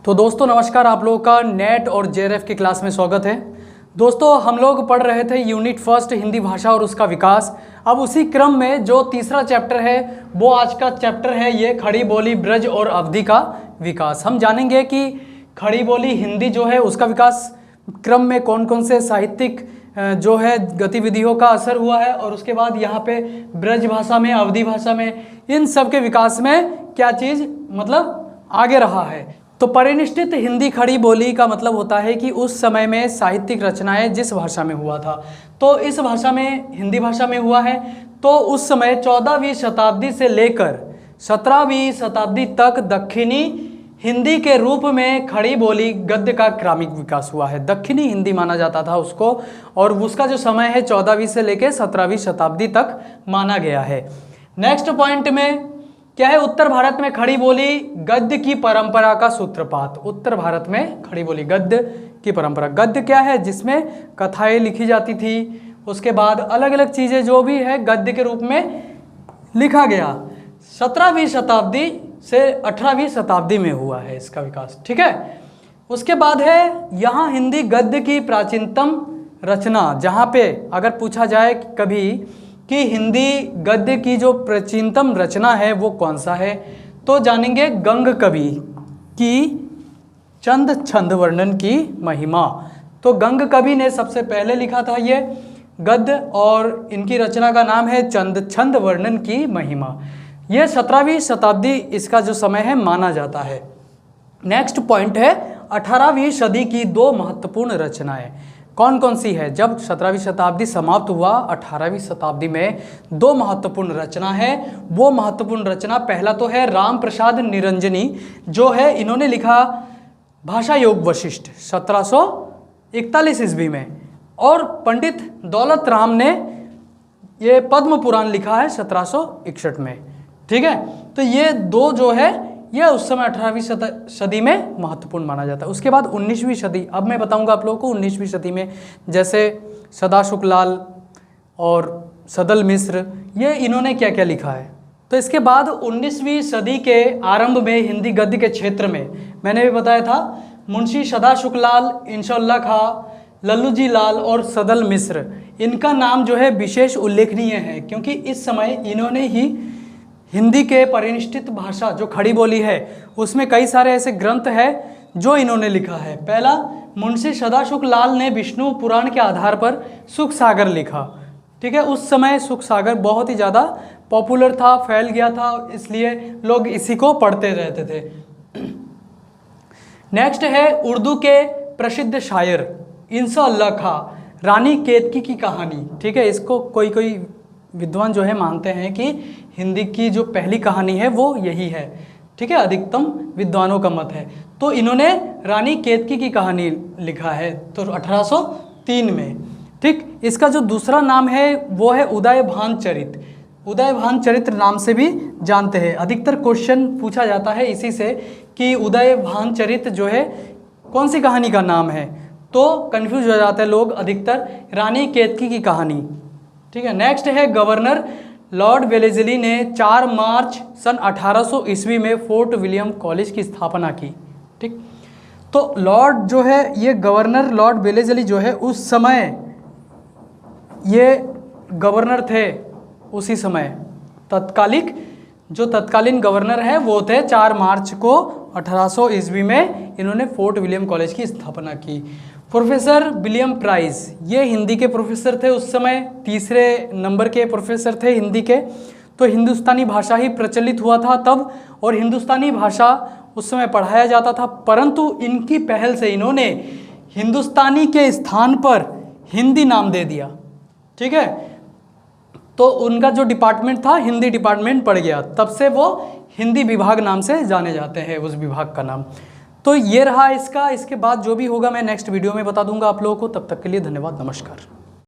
तो दोस्तों नमस्कार, आप लोगों का नेट और जेआरएफ की क्लास में स्वागत है। दोस्तों हम लोग पढ़ रहे थे यूनिट फर्स्ट हिंदी भाषा और उसका विकास। अब उसी क्रम में जो तीसरा चैप्टर है वो आज का चैप्टर है ये खड़ी बोली ब्रज और अवधि का विकास। हम जानेंगे कि खड़ी बोली हिंदी जो है उसका विकास क्रम में कौन कौन से साहित्यिक जो है गतिविधियों का असर हुआ है, और उसके बाद यहाँ पे ब्रज भाषा में, अवधि भाषा में, इन सब के विकास में क्या चीज़ मतलब आगे रहा है। तो परिनिष्ठित हिंदी खड़ी बोली का मतलब होता है कि उस समय में साहित्यिक रचनाएं जिस भाषा में हुआ था, तो इस भाषा में, हिंदी भाषा में हुआ है, तो उस समय 14वीं शताब्दी से लेकर 17वीं शताब्दी तक दक्षिणी हिंदी के रूप में खड़ी बोली गद्य का क्रमिक विकास हुआ है। दक्षिणी हिंदी माना जाता था उसको, और उसका जो समय है 14वीं से लेकर 17वीं शताब्दी तक माना गया है। नेक्स्ट पॉइंट में क्या है, उत्तर भारत में खड़ी बोली गद्य की परंपरा का सूत्रपात। उत्तर भारत में खड़ी बोली गद्य की परंपरा, गद्य क्या है, जिसमें कथाएं लिखी जाती थी, उसके बाद अलग अलग चीज़ें जो भी है गद्य के रूप में लिखा गया। 17वीं शताब्दी से 18वीं शताब्दी में हुआ है इसका विकास, ठीक है। उसके बाद है यहाँ हिंदी गद्य की प्राचीनतम रचना, जहाँ पे अगर पूछा जाए कभी कि हिंदी गद्य की जो प्राचीनतम रचना है वो कौन सा है, तो जानेंगे गंग कवि की चंद छंद वर्णन की महिमा। तो गंग कवि ने सबसे पहले लिखा था ये गद्य, और इनकी रचना का नाम है चंद छंद वर्णन की महिमा। ये 17वीं शताब्दी इसका जो समय है माना जाता है। नेक्स्ट पॉइंट है 18वीं सदी की दो महत्वपूर्ण रचनाएं। कौन कौन सी है? जब 17वीं शताब्दी समाप्त हुआ, 18वीं शताब्दी में दो महत्वपूर्ण रचना है। वो महत्वपूर्ण रचना, पहला तो है राम प्रसाद निरंजनी, जो है इन्होंने लिखा भाषा योग वशिष्ठ 1741 ईस्वी में, और पंडित दौलत राम ने ये पद्म पुराण लिखा है 1761 में, ठीक है। तो ये दो जो है यह उस समय 18वीं सदी में महत्वपूर्ण माना जाता है। उसके बाद 19वीं सदी, अब मैं बताऊंगा आप लोगों को 19वीं सदी में जैसे सदाशुकलाल और सदल मिश्र, ये इन्होंने क्या क्या लिखा है। तो इसके बाद 19वीं सदी के आरंभ में हिंदी गद्य के क्षेत्र में मैंने भी बताया था मुंशी सदाशुकलाल, इंशाअल्लाह खां, लल्लू जी लाल और सदल मिश्र, इनका नाम जो है विशेष उल्लेखनीय है, क्योंकि इस समय इन्होंने ही हिंदी के परिनिष्ठित भाषा जो खड़ी बोली है उसमें कई सारे ऐसे ग्रंथ हैं जो इन्होंने लिखा है। पहला, मुंशी सदाशुक लाल ने विष्णु पुराण के आधार पर सुख सागर लिखा, ठीक है। उस समय सुख सागर बहुत ही ज़्यादा पॉपुलर था, फैल गया था, इसलिए लोग इसी को पढ़ते रहते थे। नेक्स्ट है उर्दू के प्रसिद्ध शायर इंशाअल्लाह खां, रानी केतकी की कहानी, ठीक है। इसको कोई कोई विद्वान जो है मानते हैं कि हिंदी की जो पहली कहानी है वो यही है, ठीक है, अधिकतम विद्वानों का मत है। तो इन्होंने रानी केतकी की कहानी लिखा है, तो 1803 में, ठीक। इसका जो दूसरा नाम है वो है उदयभान चरित। उदयभान चरित्र नाम से भी जानते हैं, अधिकतर क्वेश्चन पूछा जाता है इसी से कि उदयभान चरित जो है कौन सी कहानी का नाम है, तो कन्फ्यूज हो जाते हैं लोग अधिकतर, रानी केतकी की कहानी, ठीक है। नेक्स्ट है गवर्नर लॉर्ड वेलेस्ली ने 4 मार्च सन 1800 ईस्वी में फोर्ट विलियम कॉलेज की स्थापना की, ठीक। तो लॉर्ड जो है ये गवर्नर लॉर्ड वेलेस्ली जो है उस समय ये गवर्नर थे, उसी समय तत्कालीन गवर्नर है वो थे। 4 मार्च को 1800 ईस्वी में इन्होंने फोर्ट विलियम कॉलेज की स्थापना की। प्रोफेसर विलियम प्राइस, ये हिंदी के प्रोफेसर थे उस समय, तीसरे नंबर के प्रोफेसर थे हिंदी के। तो हिंदुस्तानी भाषा ही प्रचलित हुआ था तब, और हिंदुस्तानी भाषा उस समय पढ़ाया जाता था, परंतु इनकी पहल से इन्होंने हिंदुस्तानी के स्थान पर हिंदी नाम दे दिया, ठीक है। तो उनका जो डिपार्टमेंट था हिंदी डिपार्टमेंट पड़ गया, तब से वो हिंदी विभाग नाम से जाने जाते हैं, उस विभाग का नाम। तो ये रहा इसका। इसके बाद जो भी होगा मैं नेक्स्ट वीडियो में बता दूंगा आप लोगों को। तब तक के लिए धन्यवाद, नमस्कार।